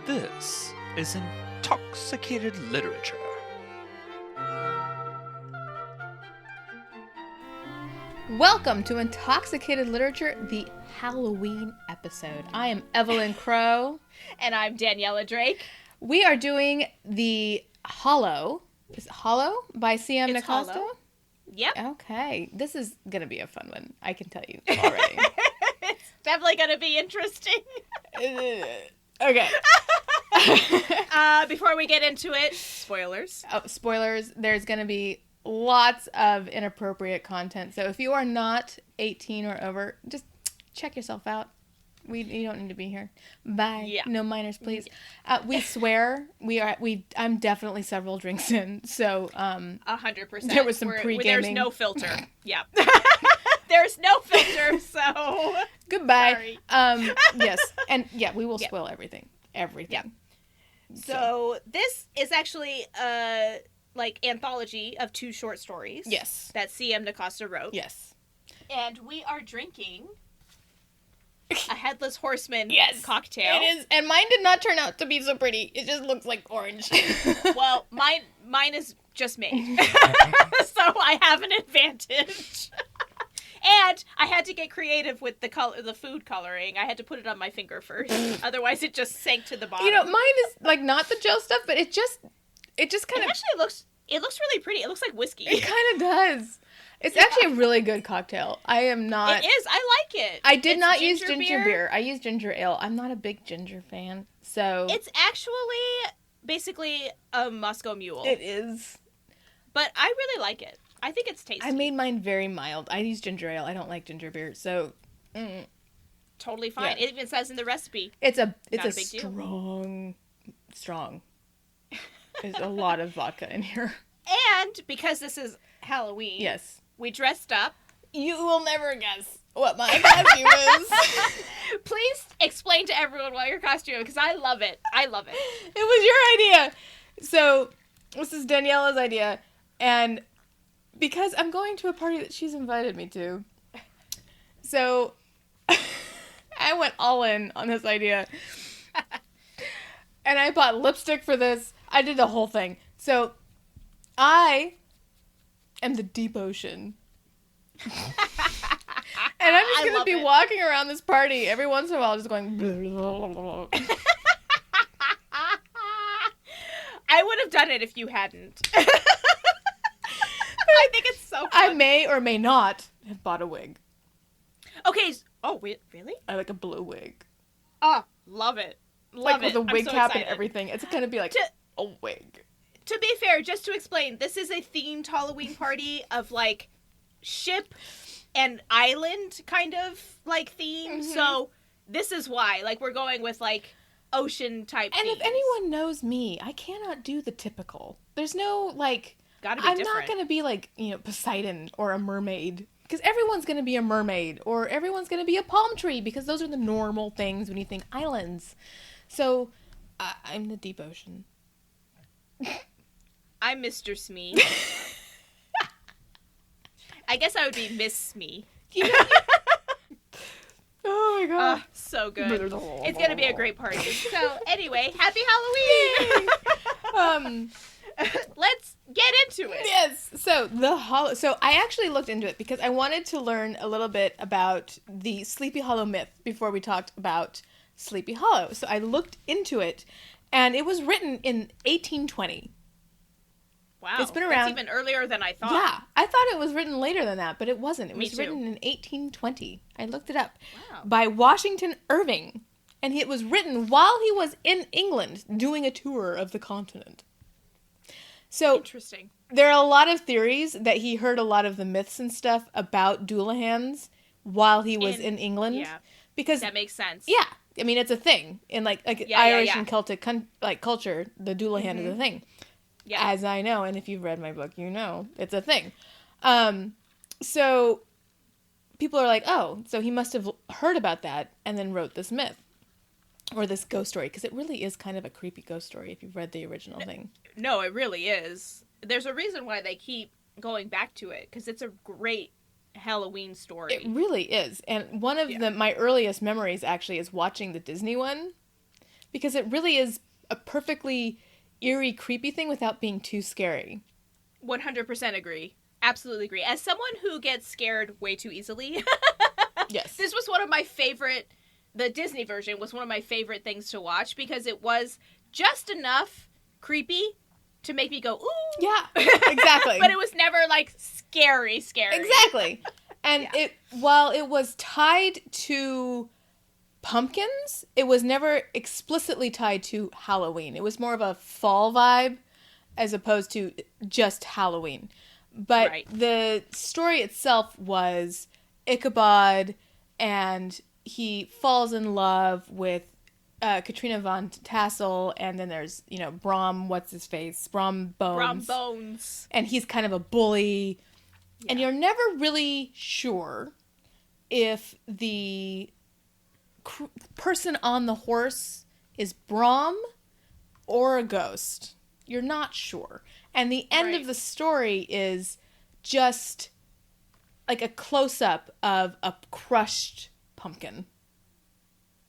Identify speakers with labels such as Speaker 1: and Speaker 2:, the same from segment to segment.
Speaker 1: This is Intoxicated Literature.
Speaker 2: Welcome to Intoxicated Literature, the Halloween episode. I am Evelyn Crow.
Speaker 3: And I'm Daniella Drake.
Speaker 2: We are doing the Hollow. Is it Hollow by C.M.
Speaker 3: It's
Speaker 2: Nascosta?
Speaker 3: Hollow. Yep.
Speaker 2: Okay. This is going to be a fun one. I can tell you already.
Speaker 3: It's definitely going to be interesting.
Speaker 2: Okay.
Speaker 3: Before we get into it, spoilers.
Speaker 2: Oh, spoilers. There's going to be lots of inappropriate content. So if you are not 18 or over, just check yourself out. You don't need to be here. Bye.
Speaker 3: Yeah.
Speaker 2: No minors, please. We swear I'm definitely several drinks in. So
Speaker 3: 100%.
Speaker 2: there was some pre-gaming.
Speaker 3: There's no filter. Yeah. There's no filter, so
Speaker 2: goodbye.
Speaker 3: Sorry.
Speaker 2: Yes. And yeah, we will spoil everything. Everything.
Speaker 3: Yeah. So this is actually like anthology of 2 short stories.
Speaker 2: Yes.
Speaker 3: That C.M. Nascosta wrote.
Speaker 2: Yes.
Speaker 3: And we are drinking a Headless Horseman cocktail.
Speaker 2: It is, and mine did not turn out to be so pretty. It just looks like orange.
Speaker 3: Well, mine is just made, so I have an advantage. And I had to get creative with the food coloring. I had to put it on my finger first, otherwise it just sank to the bottom.
Speaker 2: You know, mine is like not the gel stuff, but it just kind of
Speaker 3: actually looks really pretty. It looks like whiskey.
Speaker 2: It kind of does. It's actually a really good cocktail. I am not.
Speaker 3: It is. I like it.
Speaker 2: I did not use ginger beer. I used ginger ale. I'm not a big ginger fan, so
Speaker 3: it's actually basically a Moscow Mule.
Speaker 2: It is,
Speaker 3: but I really like it. I think it's tasty.
Speaker 2: I made mine very mild. I use ginger ale. I don't like ginger beer, so
Speaker 3: totally fine.
Speaker 2: Yeah.
Speaker 3: It even says in the recipe.
Speaker 2: It's a
Speaker 3: big
Speaker 2: strong. There's a lot of vodka in here.
Speaker 3: And because this is Halloween,
Speaker 2: yes, we
Speaker 3: dressed up.
Speaker 2: You will never guess what my costume is.
Speaker 3: Please explain to everyone what your costume is, because I love it. I love it.
Speaker 2: It was your idea. So, this is Daniella's idea. And because I'm going to a party that she's invited me to, so I went all in on this idea. And I bought lipstick for this. I did the whole thing. So, I am the deep ocean. And I'm just going to be walking around this party every once in a while just going...
Speaker 3: I would have done it if you hadn't. I think it's so fun.
Speaker 2: I may or may not have bought a wig.
Speaker 3: Okay. Oh, wait, really?
Speaker 2: I like a blue wig.
Speaker 3: Oh, love it. Love
Speaker 2: like
Speaker 3: it.
Speaker 2: with a wig
Speaker 3: so
Speaker 2: cap
Speaker 3: excited.
Speaker 2: and everything. It's going to be like a wig.
Speaker 3: To be fair, just to explain, this is a themed Halloween party of like ship and island kind of like theme. Mm-hmm. So this is why, like, we're going with like ocean type.
Speaker 2: And
Speaker 3: themes.
Speaker 2: if anyone knows me, I cannot do the typical. There's no like.
Speaker 3: Gotta be
Speaker 2: I'm
Speaker 3: different.
Speaker 2: not going to be like Poseidon or a mermaid because everyone's going to be a mermaid or everyone's going to be a palm tree because those are the normal things when you think islands. So I'm the deep ocean.
Speaker 3: I'm Mr. Smee. I guess I would be Miss Smee.
Speaker 2: Oh my god.
Speaker 3: So good. It's going to be a great party. So anyway, happy Halloween! Let's get into it.
Speaker 2: Yes. So So I actually looked into it because I wanted to learn a little bit about the Sleepy Hollow myth before we talked about Sleepy Hollow. So I looked into it, and it was written in 1820.
Speaker 3: Wow.
Speaker 2: It's been around.
Speaker 3: That's even earlier than I thought.
Speaker 2: Yeah. I thought it was written later than that, but it wasn't. It
Speaker 3: Me
Speaker 2: was
Speaker 3: too.
Speaker 2: written in 1820. I looked it up.
Speaker 3: Wow.
Speaker 2: By Washington Irving. And it was written while he was in England doing a tour of the continent. So
Speaker 3: interesting.
Speaker 2: There are a lot of theories that he heard a lot of the myths and stuff about Doolahans while he was in England.
Speaker 3: Yeah.
Speaker 2: Because
Speaker 3: that makes sense.
Speaker 2: Yeah. I mean, it's a thing. In like Irish and Celtic culture, the Doolahan is a thing. Yeah. As I know, and if you've read my book, you know, it's a thing. So people are like, oh, so he must have heard about that and then wrote this myth. Or this ghost story, because it really is kind of a creepy ghost story if you've read the original thing.
Speaker 3: No, it really is. There's a reason why they keep going back to it, because it's a great Halloween story.
Speaker 2: It really is. And one of my earliest memories, actually, is watching the Disney one. because it really is a perfectly eerie, creepy thing without being too scary.
Speaker 3: 100% agree. Absolutely agree. As someone who gets scared way too easily,
Speaker 2: Yes.
Speaker 3: this was one of my favorite, the Disney version was one of my favorite things to watch because it was just enough creepy to make me go, ooh.
Speaker 2: Yeah, exactly.
Speaker 3: But it was never like scary.
Speaker 2: Exactly. And while it was tied to pumpkins, it was never explicitly tied to Halloween. It was more of a fall vibe as opposed to just Halloween. But the story itself was Ichabod, and he falls in love with Katrina Von Tassel, and then there's, Brom Bones. And he's kind of a bully. Yeah. And you're never really sure if the person on the horse is Brom or a ghost. You're not sure. And the end of the story is just like a close-up of a crushed pumpkin.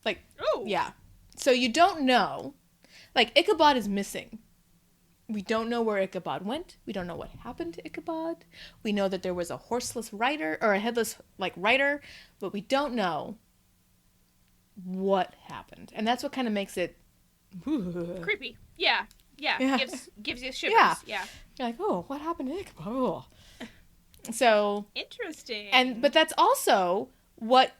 Speaker 2: Like, yeah. So you don't know. Like, Ichabod is missing. We don't know where Ichabod went. We don't know what happened to Ichabod. We know that there was a horseless rider, or a headless, rider, but we don't know what happened. And that's what kind of makes it
Speaker 3: creepy. Yeah. Gives you shivers. Yeah.
Speaker 2: You're like, oh, what happened to Ichabod? Oh. So
Speaker 3: interesting.
Speaker 2: But that's also what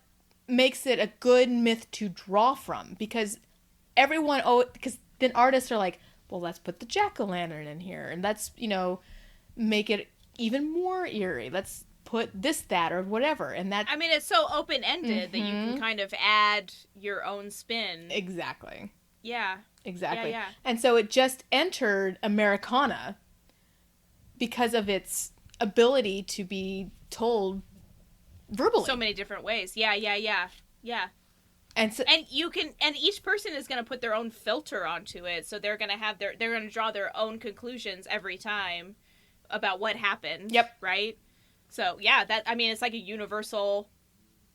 Speaker 2: makes it a good myth to draw from, because because then artists are like, well, let's put the jack-o'-lantern in here, and let's, make it even more eerie. Let's put this, that, or whatever. And that,
Speaker 3: I mean, it's so open-ended that you can kind of add your own spin.
Speaker 2: Exactly.
Speaker 3: Yeah.
Speaker 2: Exactly.
Speaker 3: Yeah.
Speaker 2: And so it just entered Americana because of its ability to be told verbally.
Speaker 3: So many different ways. Yeah. And each person is going to put their own filter onto it. So they're going to draw their own conclusions every time about what happened.
Speaker 2: Yep.
Speaker 3: Right? So, yeah, it's like a universal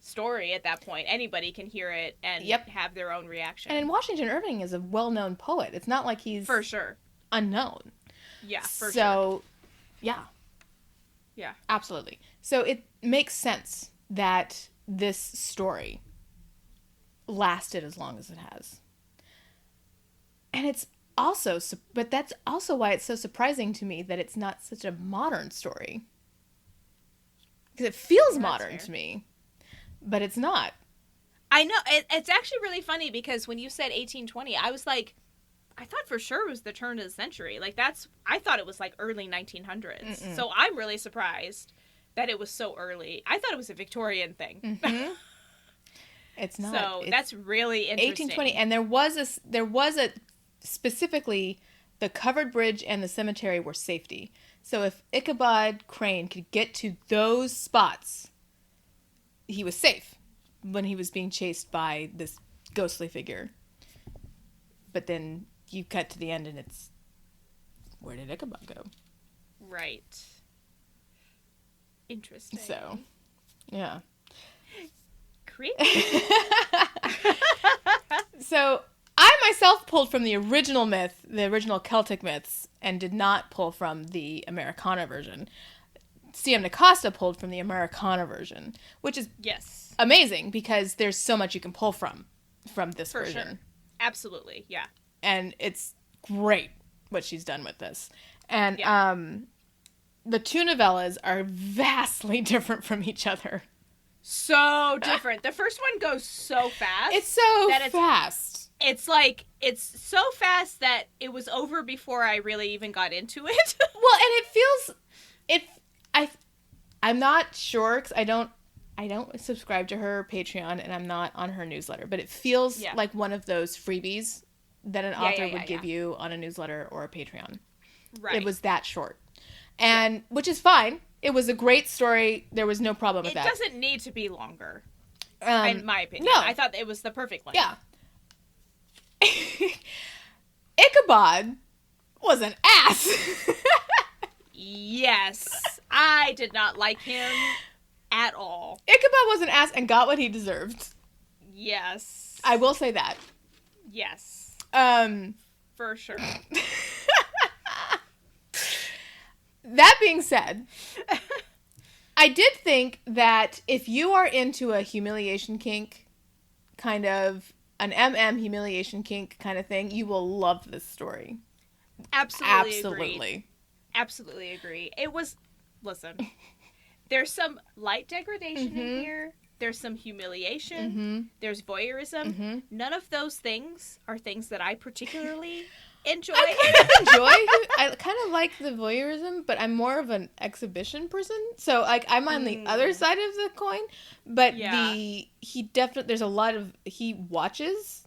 Speaker 3: story at that point. Anybody can hear it and have their own reaction.
Speaker 2: And Washington Irving is a well-known poet. It's not like he's
Speaker 3: for sure
Speaker 2: unknown.
Speaker 3: Yeah, for sure.
Speaker 2: So, yeah.
Speaker 3: Yeah.
Speaker 2: Absolutely. So it makes sense that this story lasted as long as it has. And it's also, but that's also why it's so surprising to me that it's not such a modern story. Because it feels modern to me, but it's not.
Speaker 3: I know. It's actually really funny because when you said 1820, I was like, I thought for sure it was the turn of the century. I thought it was like early 1900s. Mm-mm. So I'm really surprised that it was so early. I thought it was a Victorian thing.
Speaker 2: Mm-hmm. It's not.
Speaker 3: So that's really interesting.
Speaker 2: 1820, and there was a specifically the covered bridge and the cemetery were safety. So if Ichabod Crane could get to those spots, he was safe when he was being chased by this ghostly figure. But then you cut to the end and it's, where did Ichabod go?
Speaker 3: Right. Interesting.
Speaker 2: So, yeah.
Speaker 3: Creepy.
Speaker 2: So, I myself pulled from the original myth, the original Celtic myths, and did not pull from the Americana version. C.M. Nascosta pulled from the Americana version, which is amazing because there's so much you can pull from this version.
Speaker 3: Sure. Absolutely, yeah.
Speaker 2: And it's great what she's done with this. And the two novellas are vastly different from each other.
Speaker 3: So different. The first one goes so fast.
Speaker 2: It's so fast.
Speaker 3: It's like, it's so fast that it was over before I really even got into it.
Speaker 2: Well, and it feels, I'm not sure because I don't subscribe to her Patreon and I'm not on her newsletter, but it feels like one of those freebies that an author would give you on a newsletter or a Patreon. Right. It was that short. And, which is fine. It was a great story. There was no problem with that.
Speaker 3: It doesn't need to be longer, in my opinion.
Speaker 2: No.
Speaker 3: I thought it was the perfect length.
Speaker 2: Yeah. Ichabod was an ass.
Speaker 3: Yes. I did not like him at all.
Speaker 2: Ichabod was an ass and got what he deserved.
Speaker 3: Yes.
Speaker 2: I will say that.
Speaker 3: Yes. For sure.
Speaker 2: That being said, I did think that if you are into a humiliation kink, kind of an humiliation kink kind of thing, you will love this story.
Speaker 3: Absolutely agree. It was, listen, there's some light degradation in here. There's some humiliation. There's voyeurism. None of those things are things that I particularly enjoy.
Speaker 2: I kind of like the voyeurism, but I'm more of an exhibition person. So, like, I'm on the other side of the coin. But there's a lot of, he watches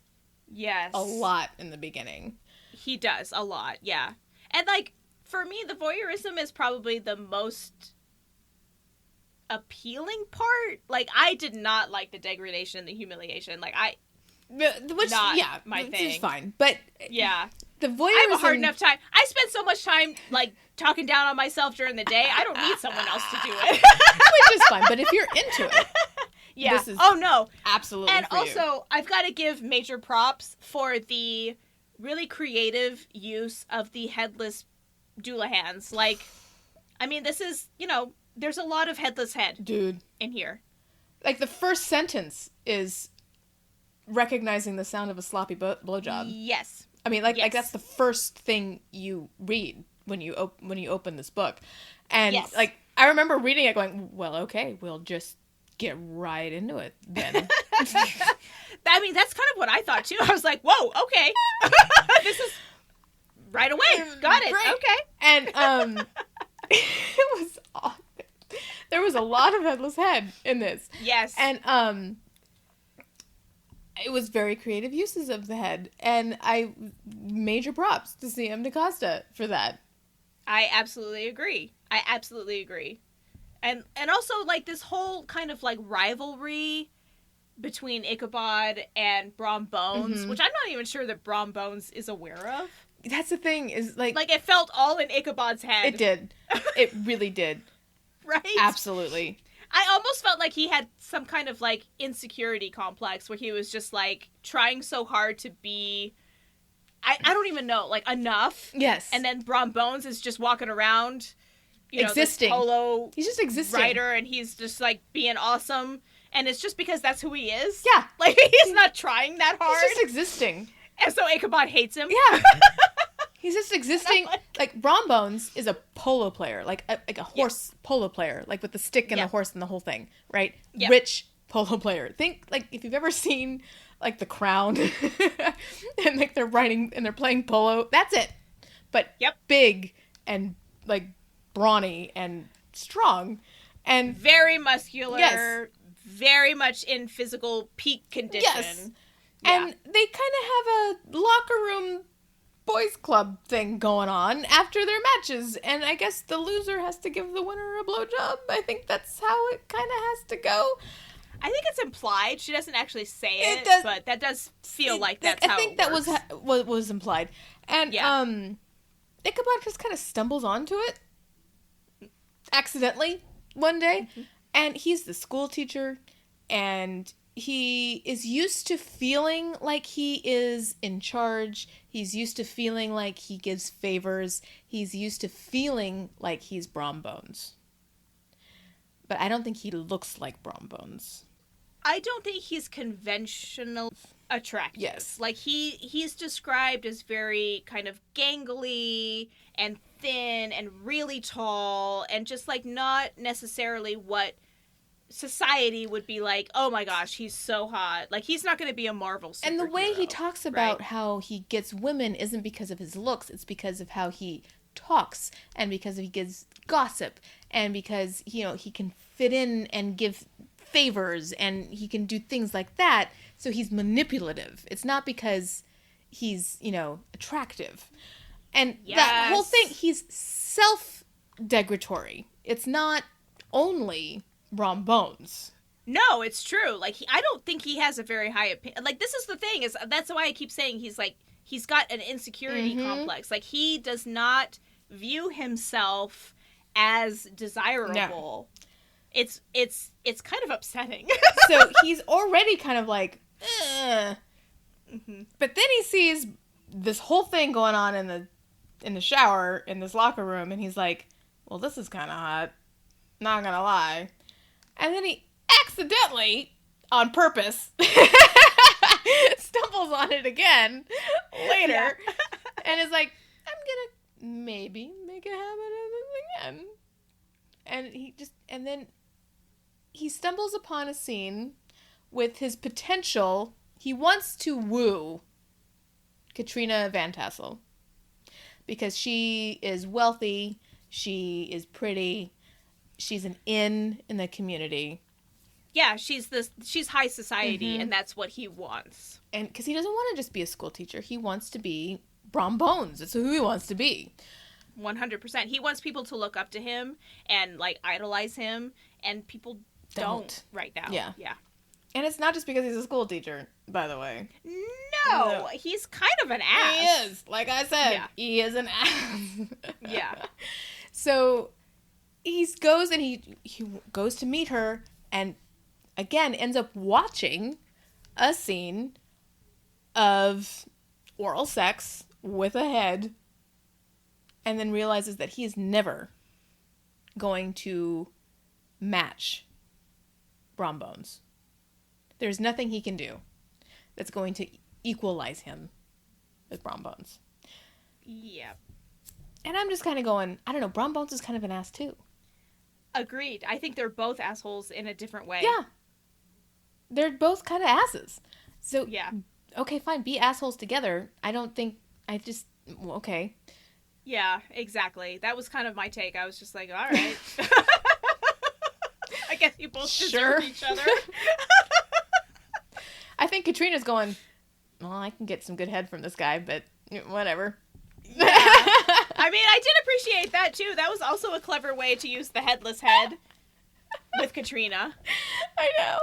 Speaker 2: a lot in the beginning.
Speaker 3: He does a lot, yeah. And, like, for me, the voyeurism is probably the most appealing part. Like, I did not like the degradation and the humiliation. Like, my thing.
Speaker 2: It's fine. But
Speaker 3: yeah,
Speaker 2: the voyeurism,
Speaker 3: I have a hard enough time. I spend so much time like talking down on myself during the day. I don't need someone else to do it.
Speaker 2: Which is fine. But if you're into it,
Speaker 3: yeah.
Speaker 2: This is absolutely.
Speaker 3: And
Speaker 2: for
Speaker 3: also,
Speaker 2: you.
Speaker 3: I've got to give major props for the really creative use of the headless doula hands. Like, I mean, this is, there's a lot of headless head,
Speaker 2: dude,
Speaker 3: in here.
Speaker 2: Like, the first sentence is recognizing the sound of a sloppy blowjob.
Speaker 3: Yes.
Speaker 2: I mean, like that's the first thing you read when you open this book, and like I remember reading it, going, "Well, okay, we'll just get right into it then."
Speaker 3: I mean, that's kind of what I thought too. I was like, "Whoa, okay, this is right away, got it,
Speaker 2: great.
Speaker 3: Okay."
Speaker 2: And it was awesome. There was a lot of headless head in this.
Speaker 3: Yes,
Speaker 2: and it was very creative uses of the head, and I major props to CM Nascosta for that.
Speaker 3: I absolutely agree. And also, like, this whole kind of, like, rivalry between Ichabod and Brom Bones, which I'm not even sure that Brom Bones is aware of.
Speaker 2: That's the thing, is, like...
Speaker 3: Like, it felt all in Ichabod's head.
Speaker 2: It did. It really did.
Speaker 3: Right?
Speaker 2: Absolutely.
Speaker 3: I almost felt like he had some kind of, like, insecurity complex where he was just, like, trying so hard to be, I don't even know, like, enough.
Speaker 2: Yes.
Speaker 3: And then Brom Bones is just walking around,
Speaker 2: existing.
Speaker 3: This polo
Speaker 2: he's just existing.
Speaker 3: Writer, and he's just, like, being awesome. And it's just because that's who he is.
Speaker 2: Yeah.
Speaker 3: Like, he's not trying that hard.
Speaker 2: He's just existing.
Speaker 3: And so Ichabod hates him.
Speaker 2: Yeah. He's just existing. Like, Brom Bones is a polo player, like a horse polo player, like with the stick and the horse and the whole thing, right?
Speaker 3: Yeah.
Speaker 2: Rich polo player. Think, like, if you've ever seen, like, The Crown, and, like, they're riding and they're playing polo, that's it. But big and, like, brawny and strong. And
Speaker 3: very muscular.
Speaker 2: Yes.
Speaker 3: Very much in physical peak condition.
Speaker 2: Yes. Yeah. And they kind of have a locker room boys club thing going on after their matches, and I guess the loser has to give the winner a blowjob. I think that's how it kind of has to go.
Speaker 3: I think it's implied. She doesn't actually say it, but that does feel like that's how it works.
Speaker 2: I think that was implied. And Ichabod just kind of stumbles onto it accidentally one day, and he's the school teacher, and he is used to feeling like he is in charge. He's used to feeling like he gives favors. He's used to feeling like he's Brom Bones. But I don't think he looks like Brom Bones.
Speaker 3: I don't think he's conventional attractive.
Speaker 2: Yes.
Speaker 3: Like, he's described as very kind of gangly and thin and really tall and just, like, not necessarily what society would be like, oh my gosh, he's so hot. Like, he's not going to be a Marvel superhero.
Speaker 2: And the way he talks about how he gets women isn't because of his looks, it's because of how he talks, and because he gives gossip, and because, he can fit in and give favors, and he can do things like that, so he's manipulative. It's not because he's, attractive. And that whole thing, he's self-degradatory. It's not only Brom Bones.
Speaker 3: No, it's true. Like, I don't think he has a very high opinion. Like, this is the thing, is that's why I keep saying he's got an insecurity complex. Like, he does not view himself as desirable. No. It's kind of upsetting.
Speaker 2: So he's already kind of like, But then he sees this whole thing going on in the shower in this locker room, and he's like, well, this is kind of hot, not gonna lie. And then he accidentally, on purpose, stumbles on it again later.
Speaker 3: Yeah.
Speaker 2: And is like, I'm gonna maybe make a habit of this again. And then he stumbles upon a scene with his potential. He wants to woo Katrina Van Tassel because she is wealthy, she is pretty, she's an in the community.
Speaker 3: Yeah, she's high society, and that's what he wants.
Speaker 2: And because he doesn't want to just be a school teacher, he wants to be Brom Bones. It's who he wants to be.
Speaker 3: 100%. He wants people to look up to him and like idolize him, and people don't right now.
Speaker 2: Yeah.
Speaker 3: Yeah.
Speaker 2: And it's not just because he's a school teacher, by the way.
Speaker 3: No, he's kind of an ass.
Speaker 2: He is. Like I said, he is an ass.
Speaker 3: Yeah.
Speaker 2: So he goes to meet her, and again ends up watching a scene of oral sex with a head, and then realizes that he is never going to match Brom Bones. There's nothing he can do that's going to equalize him with Brom Bones.
Speaker 3: Yeah.
Speaker 2: And I'm just kind of going, I don't know, Brom Bones is kind of an ass too.
Speaker 3: Agreed. I think they're both assholes in a different way.
Speaker 2: Yeah. They're both kind of asses. So,
Speaker 3: yeah.
Speaker 2: Okay, fine, be assholes together. Okay.
Speaker 3: Yeah, exactly. That was kind of my take. I was just like, all right. I guess you both deserve each other.
Speaker 2: I think Katrina's going, well, I can get some good head from this guy, but whatever.
Speaker 3: Yeah. I mean, I did appreciate that, too. That was also a clever way to use the headless head with Katrina.
Speaker 2: I know.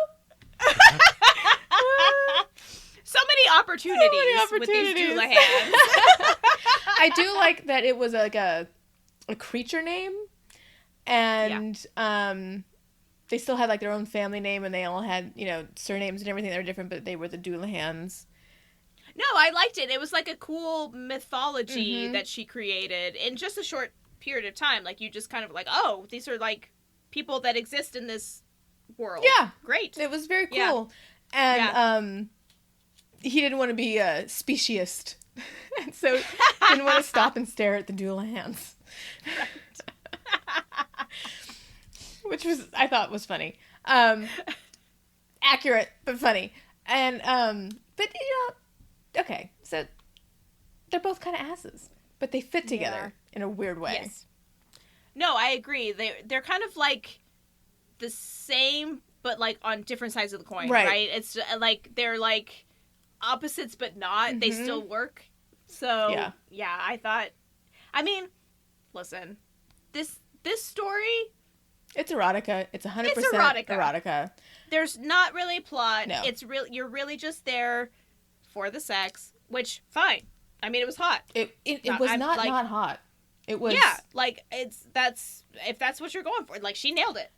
Speaker 3: So many opportunities with these doula hands.
Speaker 2: I do like that it was like a creature name, and they still had like their own family name, and they all had, surnames and everything that were different, but they were the doula hands.
Speaker 3: No, I liked it. It was like a cool mythology that she created in just a short period of time. Like, you just kind of like, oh, these are like people that exist in this world.
Speaker 2: Yeah.
Speaker 3: Great.
Speaker 2: It was very cool.
Speaker 3: Yeah.
Speaker 2: And he didn't want to be a speciesist. And so didn't want to stop and stare at the doula hands. Right. Which I thought was funny. Accurate, but funny. And, but okay, so they're both kind of asses, but they fit together in a weird way.
Speaker 3: Yes. No, I agree. They're kind of like the same, but like on different sides of the coin, right? It's like they're like opposites, but not. They still work. So yeah, I thought. I mean, listen, this story.
Speaker 2: It's erotica. It's 100% erotica.
Speaker 3: There's not really plot.
Speaker 2: No.
Speaker 3: It's you're really just there for the sex, which fine. I mean, it was hot.
Speaker 2: It was not hot. It was
Speaker 3: like if that's what you're going for. Like, she nailed it.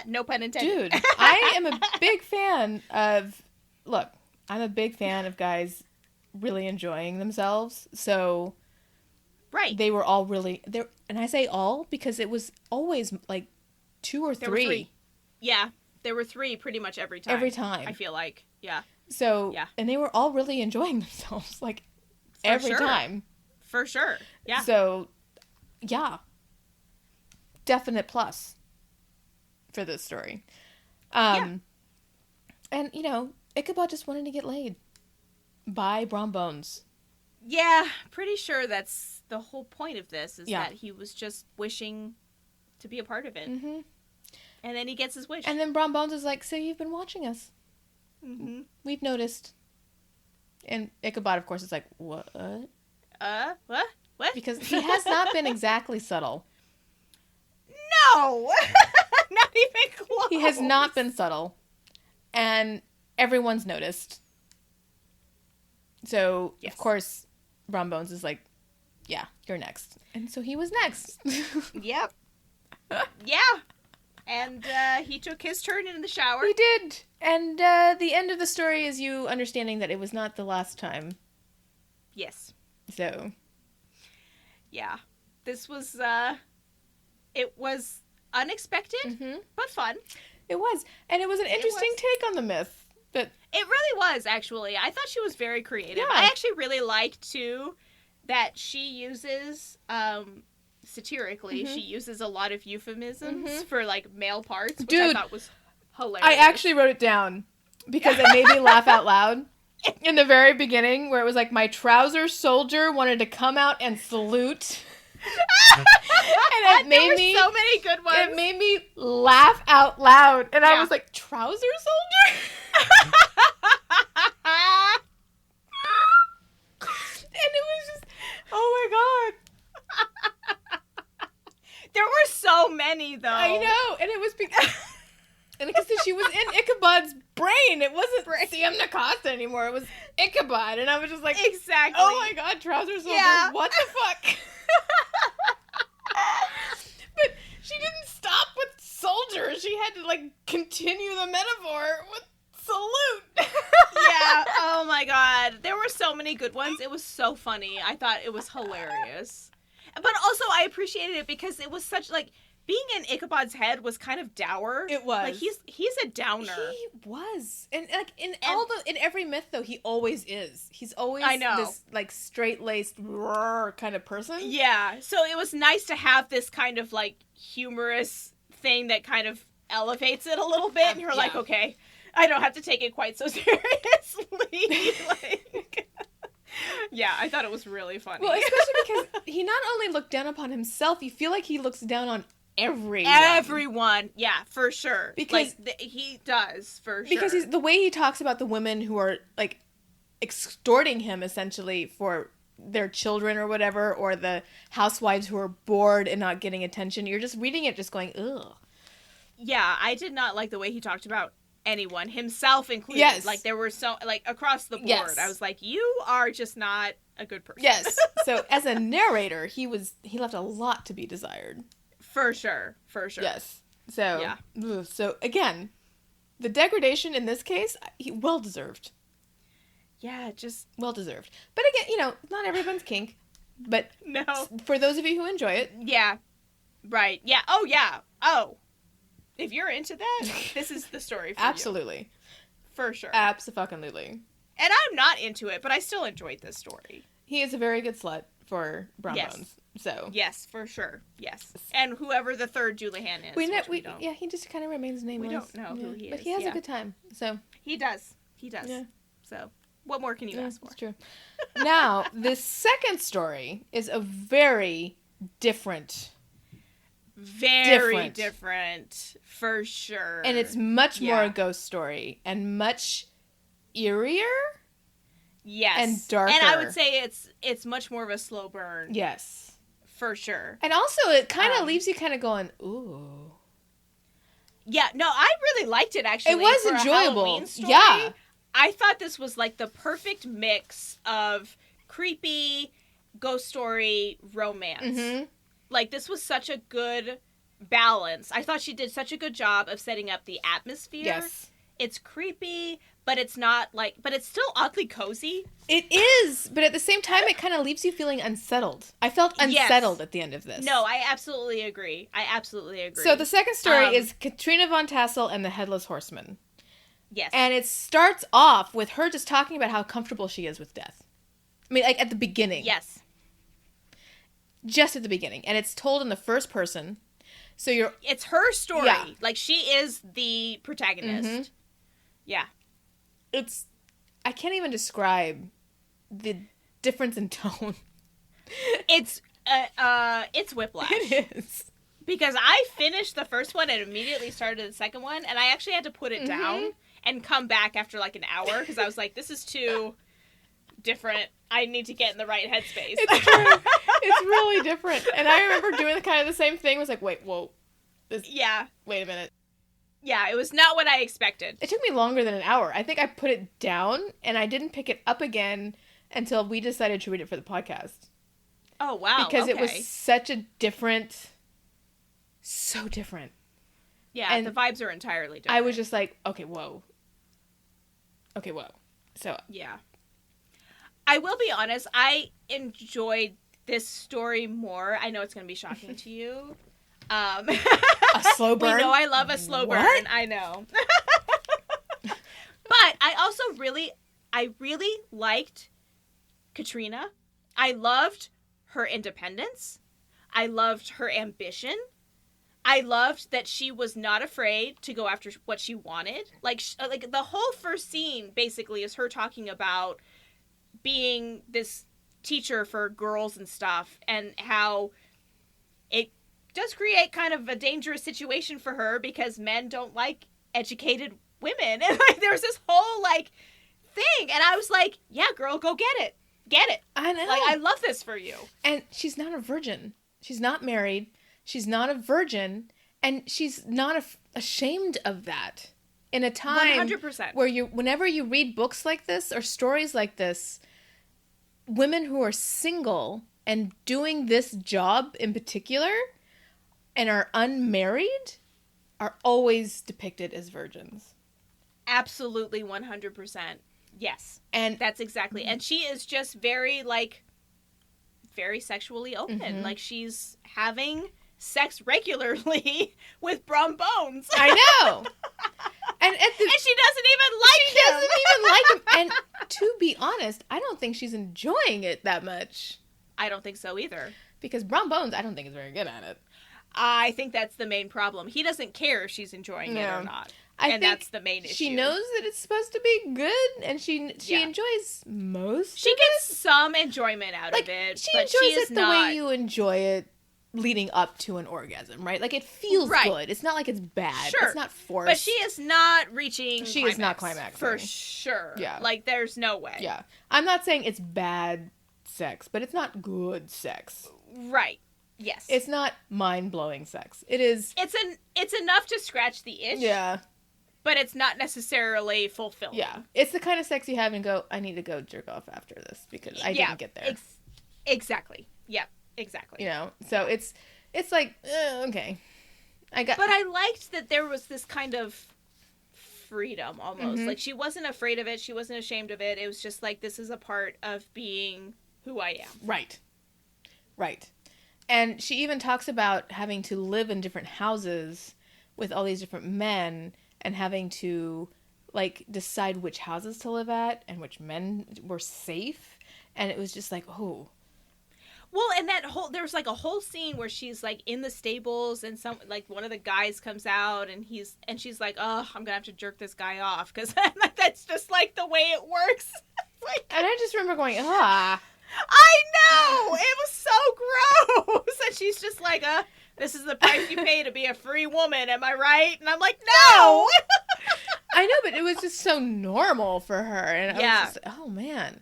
Speaker 3: No pun intended.
Speaker 2: Dude, I am a big fan of. Look, I'm a big fan of guys really enjoying themselves. So,
Speaker 3: right,
Speaker 2: they were all really there, and I say all because it was always like 2 or 3.
Speaker 3: There were 3. Yeah, there were 3 pretty much every time.
Speaker 2: Every time,
Speaker 3: I feel like, yeah.
Speaker 2: So, and they were all really enjoying themselves, like every time.
Speaker 3: For sure, yeah.
Speaker 2: So, yeah, definite plus for this story. And Ichabod just wanted to get laid by Brom Bones.
Speaker 3: Yeah, pretty sure that's the whole point of this, is that he was just wishing to be a part of it. Mm-hmm. And then he gets his wish.
Speaker 2: And then Brom Bones is like, so you've been watching us. Mm-hmm. We've noticed. And Ichabod, of course, is like, what?
Speaker 3: What? What?
Speaker 2: Because he has not been exactly subtle.
Speaker 3: No! Not even close.
Speaker 2: He has not been subtle. And everyone's noticed. So, of course, Brom Bones is like, yeah, you're next. And so he was next.
Speaker 3: Yep. Yeah. And he took his turn in the shower.
Speaker 2: He did. And the end of the story is you understanding that it was not the last time
Speaker 3: Yes.
Speaker 2: So,
Speaker 3: Yeah. This was, it was unexpected, but fun.
Speaker 2: it was. And it was an interesting take on the myth. But
Speaker 3: It really was, actually. I thought she was very creative.
Speaker 2: Yeah.
Speaker 3: I actually really liked, too, that she uses, satirically, she uses a lot of euphemisms for, like, male parts, which I
Speaker 2: Dude,
Speaker 3: thought was hilarious.
Speaker 2: I actually wrote it down because it made me laugh out loud. In the very beginning, where it was like, my trouser soldier wanted to come out and salute. And it made
Speaker 3: there were so many good ones.
Speaker 2: It made me laugh out loud. And I was like, trouser soldier? And it was just, oh my God.
Speaker 3: There were so many, though.
Speaker 2: I know. And it was because... And because she was in Ichabod's brain. It wasn't Sam Nascosta anymore. It was Ichabod. And I was just like,
Speaker 3: exactly.
Speaker 2: Oh my God, trouser soldier.
Speaker 3: Yeah.
Speaker 2: What the fuck? But she didn't stop with soldier. She had to, like, continue the metaphor with salute.
Speaker 3: Yeah. Oh my God. There were so many good ones. It was so funny. I thought it was hilarious. But also I appreciated it because it was such, like, being in Ichabod's head was kind of dour.
Speaker 2: It was.
Speaker 3: Like, he's a downer.
Speaker 2: He was. And, like, in every myth, though, he always is. He's always this, like, straight-laced, kind of person.
Speaker 3: Yeah. So it was nice to have this kind of, like, humorous thing that kind of elevates it a little bit. And you're like, okay, I don't have to take it quite so seriously. Like... Yeah, I thought it was really funny.
Speaker 2: Well, especially because he not only looked down upon himself, you feel like he looks down on everyone.
Speaker 3: Everyone, yeah, for sure.
Speaker 2: Because
Speaker 3: he does, for sure.
Speaker 2: Because the way he talks about the women who are, like, extorting him, essentially, for their children or whatever, or the housewives who are bored and not getting attention, you're just reading it just going, ugh.
Speaker 3: Yeah, I did not like the way he talked about anyone, himself included.
Speaker 2: Yes.
Speaker 3: Like, there were so, like, across the board.
Speaker 2: Yes.
Speaker 3: I was like, you are just not a good person.
Speaker 2: Yes. So, as a narrator, he left a lot to be desired.
Speaker 3: For sure.
Speaker 2: Yes. So,
Speaker 3: yeah.
Speaker 2: So, again, the degradation in this case, well-deserved.
Speaker 3: Yeah, just...
Speaker 2: Well-deserved. But again, not everyone's kink. But
Speaker 3: no.
Speaker 2: For those of you who enjoy it.
Speaker 3: Yeah. Right. Yeah. Oh, yeah. Oh. If you're into that, this is the story for
Speaker 2: Absolutely.
Speaker 3: you. For sure.
Speaker 2: Abso-fucking-lutely.
Speaker 3: And I'm not into it, but I still enjoyed this story.
Speaker 2: He is a very good slut for Brown Bones. So.
Speaker 3: Yes, for sure. Yes. And whoever the third Julian is. We don't.
Speaker 2: Yeah, he just kind of remains nameless.
Speaker 3: We don't know who he is.
Speaker 2: But he has a good time. So.
Speaker 3: He does.
Speaker 2: Yeah.
Speaker 3: So, what more can you ask for?
Speaker 2: That's true. Now, this second story is a very different.
Speaker 3: Very different, for sure.
Speaker 2: And it's much more a ghost story and much eerier.
Speaker 3: Yes.
Speaker 2: And darker.
Speaker 3: And I would say it's much more of a slow burn.
Speaker 2: Yes.
Speaker 3: For sure.
Speaker 2: And also it kind of leaves you kind of going, ooh.
Speaker 3: Yeah, no, I really liked it actually.
Speaker 2: It was
Speaker 3: for
Speaker 2: enjoyable.
Speaker 3: A Halloween story.
Speaker 2: Yeah.
Speaker 3: I thought this was like the perfect mix of creepy, ghost story, romance.
Speaker 2: Mm-hmm.
Speaker 3: Like, this was such a good balance. I thought she did such a good job of setting up the atmosphere.
Speaker 2: Yes.
Speaker 3: It's creepy, but it's not like... But it's still oddly cozy.
Speaker 2: It is, but at the same time, it kind of leaves you feeling unsettled. I felt unsettled at the end of this.
Speaker 3: No, I absolutely agree.
Speaker 2: So the second story is Katrina Von Tassel and the Headless Horseman.
Speaker 3: Yes.
Speaker 2: And it starts off with her just talking about how comfortable she is with death. I mean, like, at the beginning.
Speaker 3: Yes.
Speaker 2: Just at the beginning. And it's told in the first person. So
Speaker 3: it's her story.
Speaker 2: Yeah.
Speaker 3: Like, she is the protagonist. Mm-hmm. Yeah.
Speaker 2: I can't even describe the difference in tone.
Speaker 3: It's whiplash.
Speaker 2: It is.
Speaker 3: Because I finished the first one and immediately started the second one, and I actually had to put it down and come back after like an hour, because I was like, this is too different. I need to get in the right headspace.
Speaker 2: It's true. It's really different. And I remember doing kind of the same thing. It was like, wait, whoa. Wait a minute.
Speaker 3: Yeah, it was not what I expected.
Speaker 2: It took me longer than an hour. I think I put it down, and I didn't pick it up again until we decided to read it for the podcast.
Speaker 3: Oh, wow.
Speaker 2: Because it was such a different... So different.
Speaker 3: Yeah,
Speaker 2: and
Speaker 3: the vibes are entirely different.
Speaker 2: I was just like, okay, whoa. So...
Speaker 3: Yeah. I will be honest, I enjoyed this story more. I know it's going to be shocking to you.
Speaker 2: A slow burn?
Speaker 3: We know I love a slow burn. I know. But I really liked Katrina. I loved her independence. I loved her ambition. I loved that she was not afraid to go after what she wanted. Like the whole first scene basically is her talking about being this teacher for girls and stuff, and how it does create kind of a dangerous situation for her because men don't like educated women. And like there's this whole like thing, and I was like, yeah, girl, go get it. Get it.
Speaker 2: I know.
Speaker 3: Like, I love this for you.
Speaker 2: And she's not a virgin. She's not married. She's not a virgin. And she's not ashamed of that. In a time
Speaker 3: 100%.
Speaker 2: where whenever you read books like this or stories like this, women who are single and doing this job in particular and are unmarried are always depicted as virgins.
Speaker 3: Absolutely 100%. Yes. And that's exactly. And she is just very sexually open. Mm-hmm. Like, she's having sex regularly with Brum Bones.
Speaker 2: I know. And
Speaker 3: she doesn't even like him.
Speaker 2: She doesn't even like him. And to be honest, I don't think she's enjoying it that much.
Speaker 3: I don't think so either.
Speaker 2: Because Brum Bones, I don't think is very good at it.
Speaker 3: I think that's the main problem. He doesn't care if she's enjoying it or not. I think that's the main issue.
Speaker 2: She knows that it's supposed to be good, and she enjoys most.
Speaker 3: She gets some enjoyment out of it.
Speaker 2: She enjoys it the way you enjoy it leading up to an orgasm, right? Like, it feels good. It's not like it's bad.
Speaker 3: Sure.
Speaker 2: It's not forced.
Speaker 3: But she is not reaching.
Speaker 2: She is not climaxing
Speaker 3: for sure.
Speaker 2: Yeah,
Speaker 3: like there's no way.
Speaker 2: Yeah, I'm not saying it's bad sex, but it's not good sex.
Speaker 3: Right. Yes.
Speaker 2: It's not mind-blowing sex. It is.
Speaker 3: It's enough to scratch the itch.
Speaker 2: Yeah.
Speaker 3: But it's not necessarily fulfilling.
Speaker 2: Yeah. It's the kind of sex you have and go, I need to go jerk off after this because I didn't get there.
Speaker 3: Exactly. Yep. Exactly.
Speaker 2: You know, so it's like, okay.
Speaker 3: But I liked that there was this kind of freedom almost. Mm-hmm. Like, she wasn't afraid of it. She wasn't ashamed of it. It was just like, this is a part of being who I am.
Speaker 2: Right. Right. And she even talks about having to live in different houses with all these different men and having to, like, decide which houses to live at and which men were safe. And it was just like, oh.
Speaker 3: Well, and there's like a whole scene where she's like in the stables and one of the guys comes out and she's like, oh, I'm gonna have to jerk this guy off because that's just like the way it works.
Speaker 2: And I just remember going, ah.
Speaker 3: I know! It was so gross! And she's just like, this is the price you pay to be a free woman, am I right? And I'm like, no!
Speaker 2: I know, but it was just so normal for her. And I was just, oh, man.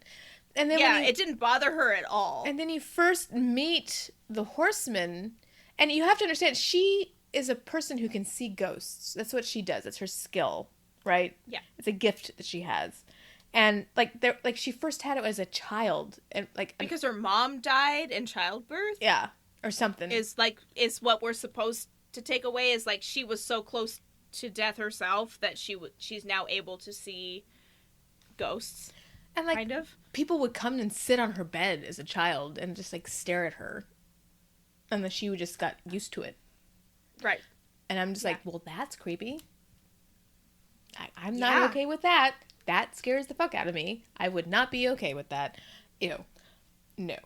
Speaker 2: And then
Speaker 3: it didn't bother her at all.
Speaker 2: And then you first meet the horseman, and you have to understand, she is a person who can see ghosts. That's what she does. It's her skill, right?
Speaker 3: Yeah.
Speaker 2: It's a gift that she has. And she first had it as a child, and
Speaker 3: because her mom died in childbirth.
Speaker 2: Yeah, or something
Speaker 3: is what we're supposed to take away is like she was so close to death herself that she's now able to see ghosts.
Speaker 2: And
Speaker 3: kind of
Speaker 2: people would come and sit on her bed as a child and just like stare at her, and then she just got used to it.
Speaker 3: Right.
Speaker 2: And I'm just like, well, that's creepy. I'm not okay with that. That scares the fuck out of me. I would not be okay with that. Ew. No.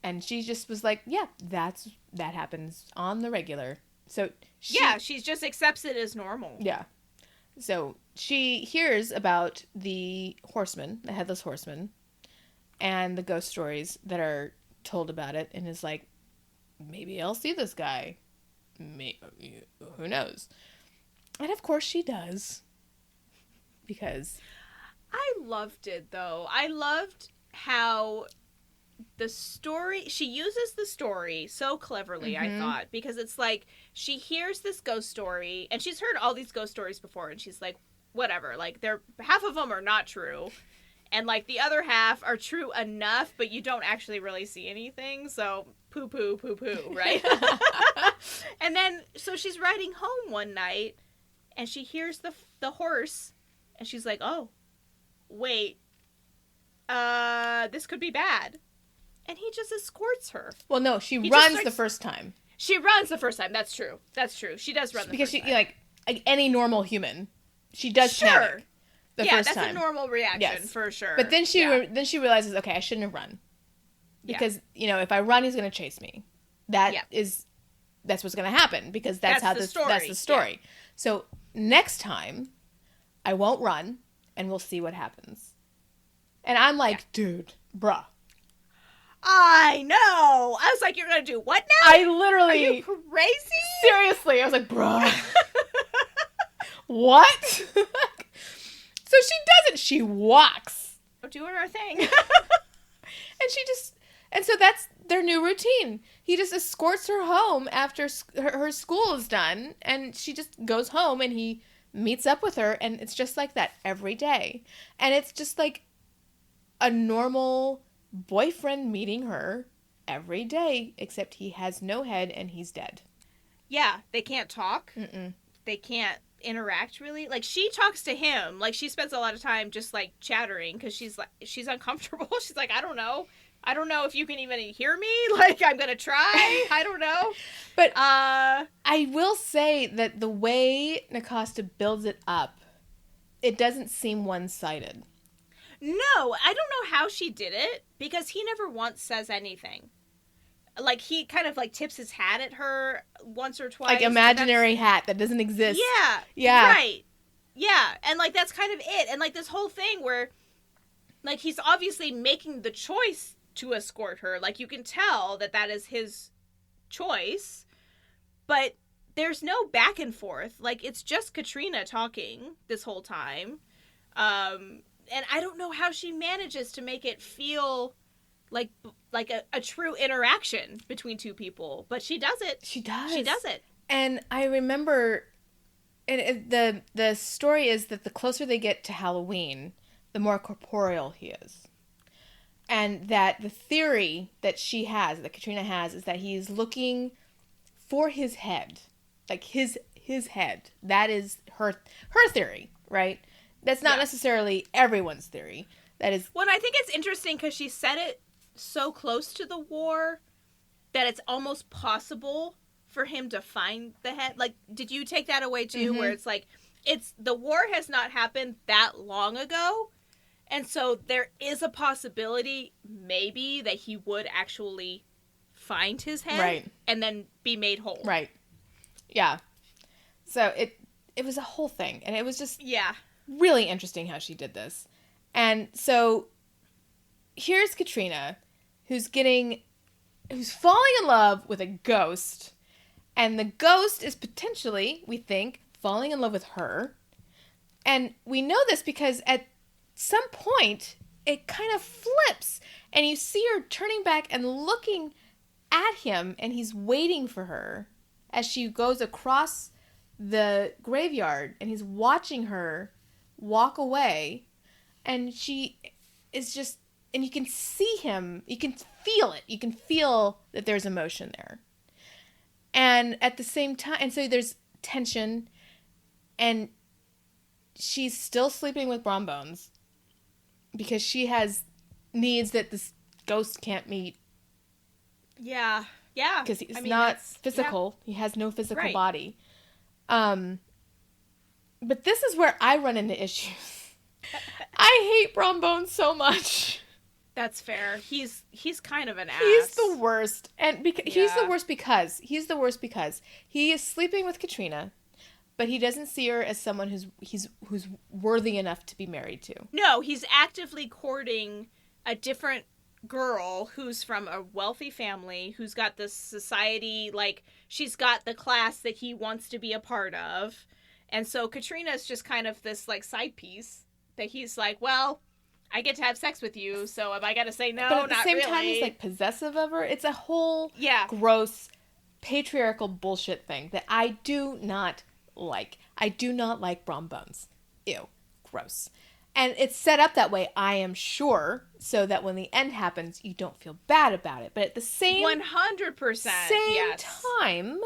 Speaker 2: And she just was like, yeah, that happens on the regular. So
Speaker 3: she just accepts it as normal.
Speaker 2: Yeah. So she hears about the horseman, the headless horseman, and the ghost stories that are told about it, and is like, maybe I'll see this guy. Who knows? And of course she does. Because
Speaker 3: I loved it, though. I loved how the story, she uses the story so cleverly, I thought, because it's like, she hears this ghost story, and she's heard all these ghost stories before, and she's like, whatever, like, half of them are not true, and, like, the other half are true enough, but you don't actually really see anything, so poo-poo, right? And then, so she's riding home one night, and she hears the horse, and she's like, oh, wait, this could be bad. And he just escorts her.
Speaker 2: Well, no, she runs the first time.
Speaker 3: She runs the first time. That's true. She does run the
Speaker 2: because
Speaker 3: first time.
Speaker 2: Like any normal human, she does panic the first time. Yeah,
Speaker 3: that's a normal reaction for sure.
Speaker 2: But then she realizes, okay, I shouldn't have run. Because, if I run, he's going to chase me. That's what's going to happen because that's the story. Yeah. So next time, I won't run and we'll see what happens. And I'm like, dude, bruh.
Speaker 3: I know. I was like, you're going to do what now?
Speaker 2: I literally...
Speaker 3: Are you crazy?
Speaker 2: Seriously. I was like, bruh. What? So she doesn't. She walks.
Speaker 3: Doing her thing.
Speaker 2: And so that's their new routine. He just escorts her home after her school is done. And she just goes home and he meets up with her. And it's just like that every day. And it's just like a normal boyfriend meeting her every day, except he has no head and he's dead.
Speaker 3: Yeah, they can't talk. Mm-mm. They can't interact really. Like, she talks to him. Like, she spends a lot of time just like chattering because she's uncomfortable. She's like, I don't know if you can even hear me. Like, I'm gonna try. I don't know.
Speaker 2: But I will say that the way Nascosta builds it up, it doesn't seem one-sided.
Speaker 3: No, I don't know how she did it because he never once says anything. Like, he kind of like tips his hat at her once or twice.
Speaker 2: Like imaginary hat that doesn't exist.
Speaker 3: Yeah. Right. Yeah. And like, that's kind of it. And like this whole thing where like, he's obviously making the choice to escort her. Like, you can tell that is his choice, but there's no back and forth. Like, it's just Katrina talking this whole time. And I don't know how she manages to make it feel like a true interaction between two people, but she does it.
Speaker 2: She does.
Speaker 3: She does it.
Speaker 2: And I remember, and the story is that the closer they get to Halloween, the more corporeal he is. And that the theory that Katrina has, is that he's looking for his head. Like his head. That is her theory, right? That's not necessarily everyone's theory. That is...
Speaker 3: Well, I think it's interesting because she said it so close to the war that it's almost possible for him to find the head. Like, did you take that away too? Mm-hmm. Where it's like, the war has not happened that long ago. And so there is a possibility maybe that he would actually find his head and then be made whole.
Speaker 2: Right. Yeah. So it was a whole thing. And it was just...
Speaker 3: Yeah.
Speaker 2: Really interesting how she did this. And so here's Katrina who's falling in love with a ghost, and the ghost is potentially, we think, falling in love with her. And we know this because at some point it kind of flips and you see her turning back and looking at him, and he's waiting for her as she goes across the graveyard, and he's watching her walk away, and she is just, and you can see him, you can feel it, you can feel that there's emotion there. And at the same time, and so there's tension, and she's still sleeping with Brom Bones because she has needs that this ghost can't meet.
Speaker 3: Yeah.
Speaker 2: Because he's not physical. Yeah. He has no physical body. But this is where I run into issues. I hate Brom Bones so much.
Speaker 3: That's fair. He's kind of an ass.
Speaker 2: He's the worst. And he's the worst because he is sleeping with Katrina, but he doesn't see her as someone who's worthy enough to be married to.
Speaker 3: No, he's actively courting a different girl who's from a wealthy family, who's got this society, like, she's got the class that he wants to be a part of. And so Katrina's just kind of this, like, side piece that he's like, well, I get to have sex with you, so am I going to say no?
Speaker 2: But at the same
Speaker 3: really.
Speaker 2: time, he's, like, possessive of her. It's a whole gross patriarchal bullshit thing that I do not like. I do not like Brom Bones. Ew. Gross. And it's set up that way, I am sure, so that when the end happens, you don't feel bad about it. But at the same
Speaker 3: 100%
Speaker 2: time,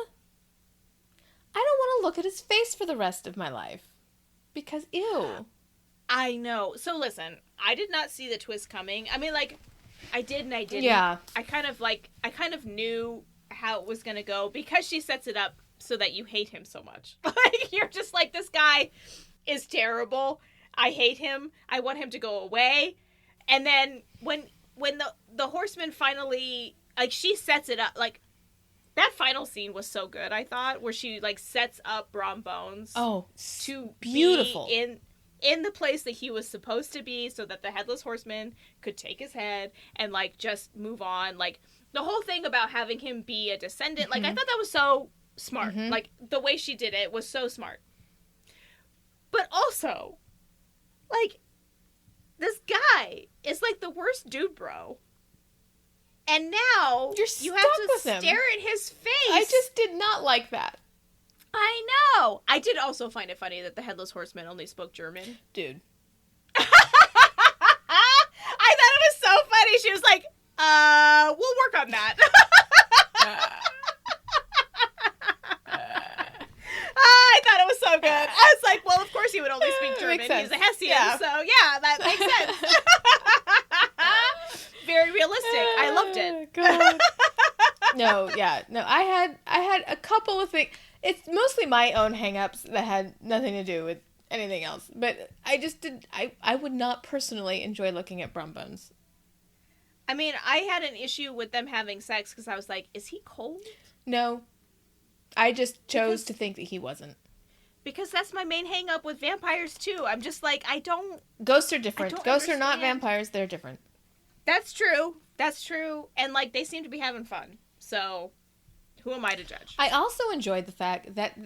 Speaker 2: I don't want to look at his face for the rest of my life. Because, ew.
Speaker 3: I know. So listen, I did not see the twist coming. I mean, like, I did and I didn't.
Speaker 2: Yeah.
Speaker 3: I kind of knew how it was going to go because she sets it up so that you hate him so much. Like, you're just like, this guy is terrible. I hate him. I want him to go away. And then when the horseman finally, like, she sets it up, like, that final scene was so good, I thought, where she, like, sets up Brom Bones to
Speaker 2: beautiful.
Speaker 3: be in the place that he was supposed to be so that the Headless Horseman could take his head and, like, just move on. Like, the whole thing about having him be a descendant, like, I thought that was so smart. Like, the way she did it was so smart. But also, like, this guy is, like, the worst dude bro. And now you have to stare at his face.
Speaker 2: I just did not like that.
Speaker 3: I know. I did also find it funny that the Headless Horseman only spoke German.
Speaker 2: Dude.
Speaker 3: I thought it was so funny. She was like, we'll work on that. I thought it was so good. I was like, well, of course he would only speak German. He's a Hessian, so yeah, that makes sense. Very realistic. I loved it.
Speaker 2: God. No, I had a couple of things. It's mostly my own hang-ups that had nothing to do with anything else. But I would not personally enjoy looking at Brom Bones.
Speaker 3: I mean, I had an issue with them having sex because I was like, is he cold?
Speaker 2: No. I just chose to think that he wasn't.
Speaker 3: Because that's my main hang-up with vampires, too. I'm just like, I don't...
Speaker 2: Ghosts are different. Ghosts
Speaker 3: understand.
Speaker 2: are not vampires. They're different.
Speaker 3: That's true. That's true. And, like, they seem to be having fun. So, who am I to judge?
Speaker 2: I also enjoyed the fact that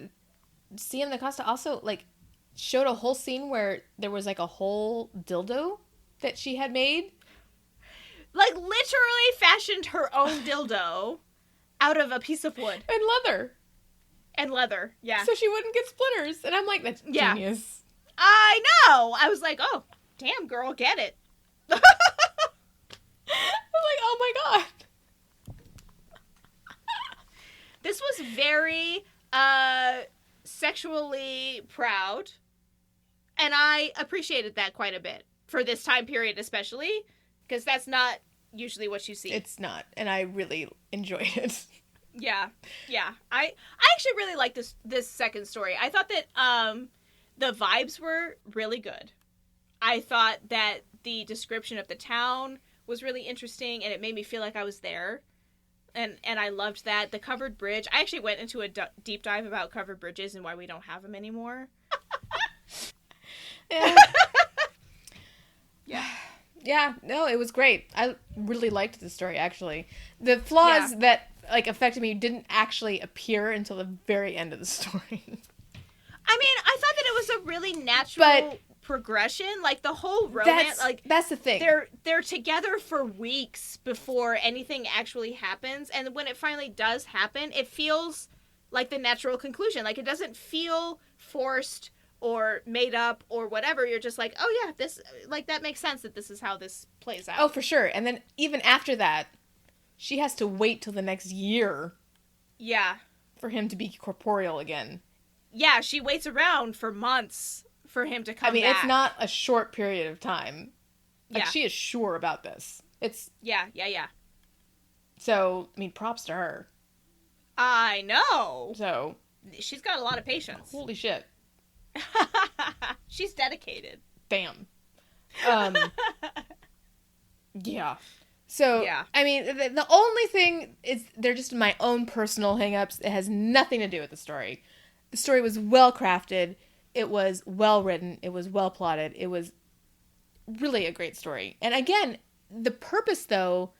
Speaker 2: CM Nascosta also, like, showed a whole scene where there was, like, a whole dildo that she had made.
Speaker 3: Like, literally fashioned her own dildo out of a piece of wood.
Speaker 2: And leather.
Speaker 3: And leather, yeah.
Speaker 2: So she wouldn't get splinters. And I'm like, that's genius.
Speaker 3: I know! I was like, oh, damn, girl, get it.
Speaker 2: I'm like, oh my god.
Speaker 3: This was very sexually proud, and I appreciated that quite a bit for this time period, especially because that's not usually what you see.
Speaker 2: It's not, and I really enjoyed it.
Speaker 3: Yeah. I actually really like this second story. I thought that the vibes were really good. I thought that the description of the town was really interesting, and it made me feel like I was there. And I loved that. The covered bridge. I actually went into a deep dive about covered bridges and why we don't have them anymore.
Speaker 2: Yeah, no, it was great. I really liked the story, actually. The flaws that, like, affected me didn't actually appear until the very end of the story.
Speaker 3: I mean, I thought that it was a really natural progression. Like, the whole romance,
Speaker 2: that's the thing.
Speaker 3: They're together for weeks before anything actually happens, and when it finally does happen, it feels like the natural conclusion. Like, it doesn't feel forced or made up or whatever. You're just like, oh yeah, this, like, that makes sense that this is how this plays out.
Speaker 2: Oh, for sure. And then even after that, she has to wait till the next year.
Speaker 3: Yeah.
Speaker 2: For him to be corporeal again.
Speaker 3: Yeah, she waits around for months for him to come back.
Speaker 2: I mean, it's not a short period of time. Like,
Speaker 3: Yeah.
Speaker 2: she is sure about this. It's...
Speaker 3: Yeah.
Speaker 2: So, I mean, props to her.
Speaker 3: I know.
Speaker 2: So...
Speaker 3: She's got a lot of patience.
Speaker 2: Holy shit.
Speaker 3: She's dedicated.
Speaker 2: Damn. Yeah. So,
Speaker 3: yeah.
Speaker 2: I mean, the only thing is they're just my own personal hang-ups. It has nothing to do with the story. The story was well crafted. It was well written. It was well plotted. It was really a great story. And again, the purpose, though,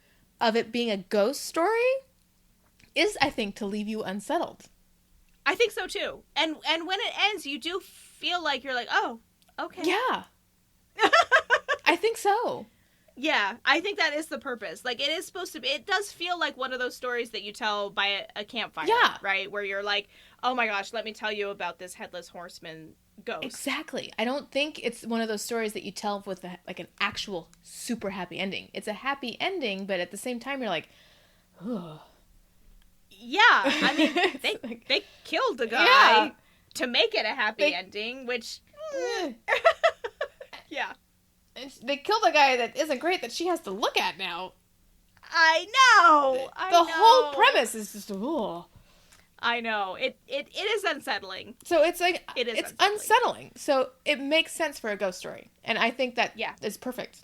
Speaker 2: of it being a ghost story is, I think, to leave you unsettled.
Speaker 3: I think so, too. And when it ends, you do feel like you're like, oh, okay.
Speaker 2: Yeah. I think so.
Speaker 3: Yeah, I think that is the purpose. Like, it is supposed to be, it does feel like one of those stories that you tell by a campfire.
Speaker 2: Yeah.
Speaker 3: Right? Where you're like, oh my gosh, let me tell you about this Headless Horseman ghost.
Speaker 2: Exactly. I don't think it's one of those stories that you tell with like an actual super happy ending. It's a happy ending, but at the same time, you're like, ugh.
Speaker 3: Yeah, I mean, they killed the guy to make it a happy ending, which... Yeah.
Speaker 2: And they killed a guy that isn't great that she has to look at now.
Speaker 3: I know.
Speaker 2: The whole premise is just, ugh.
Speaker 3: I know. It is unsettling.
Speaker 2: So it's like,
Speaker 3: It is
Speaker 2: it's unsettling. So it makes sense for a ghost story. And I think that is perfect.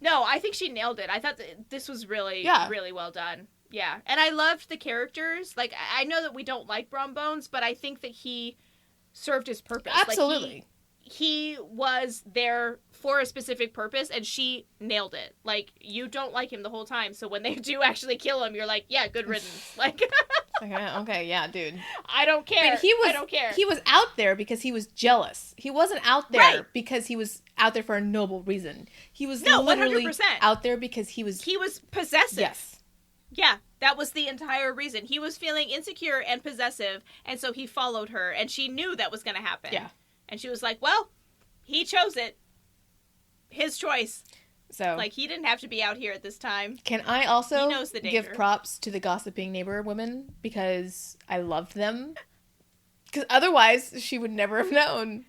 Speaker 3: No, I think she nailed it. I thought that this was really, really well done. Yeah. And I loved the characters. Like, I know that we don't like Brom Bones, but I think that he served his purpose.
Speaker 2: Absolutely.
Speaker 3: Like, he was there for a specific purpose, and she nailed it. Like, you don't like him the whole time, so when they do actually kill him, you're like, yeah, good riddance. Like,
Speaker 2: okay, yeah, dude.
Speaker 3: I don't care. I don't care.
Speaker 2: He was out there because he was jealous. He wasn't out there because he was out there for a noble reason. He was literally
Speaker 3: 100%.
Speaker 2: out there because he was
Speaker 3: possessive.
Speaker 2: Yes.
Speaker 3: Yeah, that was the entire reason. He was feeling insecure and possessive, and so he followed her, and she knew that was going to happen.
Speaker 2: Yeah.
Speaker 3: And she was like, well, he chose it. His choice.
Speaker 2: So,
Speaker 3: like, he didn't have to be out here at this time.
Speaker 2: Can I also
Speaker 3: He knows the danger.
Speaker 2: give props to the gossiping neighbor women because I loved them? Because otherwise, she would never have known.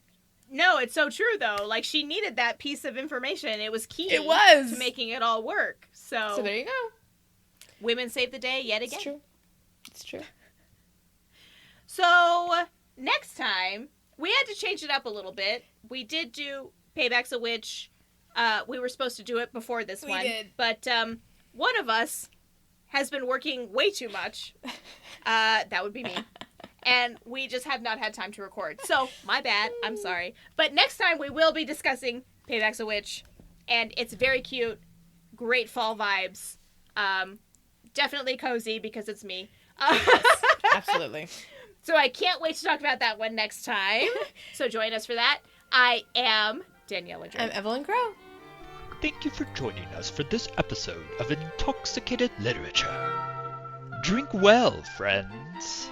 Speaker 3: No, it's so true, though. Like, she needed that piece of information. It was key to making it all work. So
Speaker 2: there you go.
Speaker 3: Women saved the day yet again.
Speaker 2: It's true. It's true.
Speaker 3: So, next time, we had to change it up a little bit. We did do Payback's a Witch. We were supposed to do it before this one.
Speaker 2: We did.
Speaker 3: But one of us has been working way too much. That would be me. And we just have not had time to record. So, my bad. I'm sorry. But next time, we will be discussing Payback's a Witch. And it's very cute. Great fall vibes. Definitely cozy because it's me.
Speaker 2: Absolutely.
Speaker 3: So I can't wait to talk about that one next time. So join us for that. I am Daniella Drake.
Speaker 2: I'm Evelyne Crow.
Speaker 1: Thank you for joining us for this episode of Intoxicated Literature. Drink well, friends.